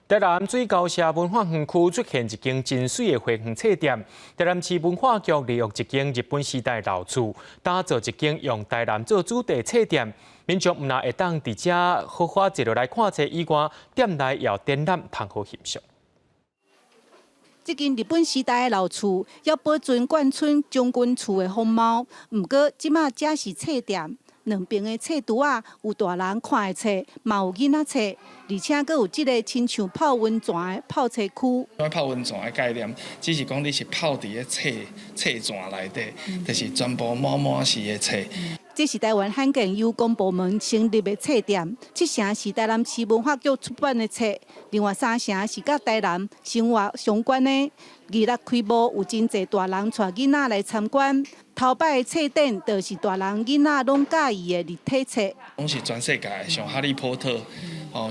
台南水高社文化园区出现一间真水的花园册店。台南市文化局利用一间日本时代老厝，打造一间用台南做主题的册店。民众唔但会当伫遮好好坐落来看册以外，店内也有展览通好欣赏。这间日本时代的老厝要保存贯村将军厝的风貌，不过即马只是册店。 两边的册橱啊，有大人看的册，嘛有囡仔册，而且佫有即个亲像泡温泉的泡册区。泡温泉的概念，只是讲你是泡伫个册泉内底，就是全部满是的册。这是台湾罕见有公部门成立的册店，7成是台南市文化局出版的册，另外3成是甲台南生活相关的。二日开幕，有真侪大人带囡仔来参观。 头摆的册展，就是大人囡仔拢介意的立体册，拢是全世界像哈利波特，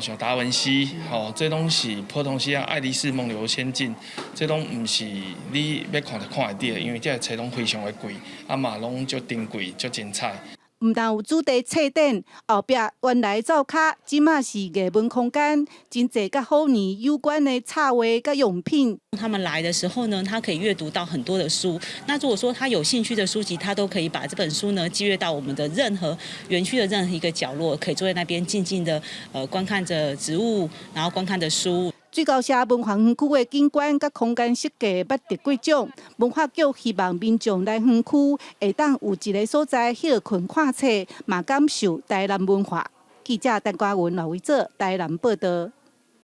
像达文西，这拢是普通时啊爱丽丝梦游仙境，这拢唔是你要看就看得到的，因为这册拢非常的贵，啊嘛拢足珍贵、足精彩。 唔但有主题册展，后壁原来灶骹，即马是艺文空间，真侪甲好年有关的插画甲用品。他们来的时候呢，他可以阅读到很多的书。那如果说他有兴趣的书籍，他都可以把这本书呢寄阅到我们的任何园区的任何一个角落，可以坐在那边静静的观看着植物，然后观看着书。 水高社文化园区的景观甲空间设计捌得几种，文化局希望民众来园区会当有一个所在休困看册，嘛感受台南文化。记者陈嘉文、刘维做台南报道。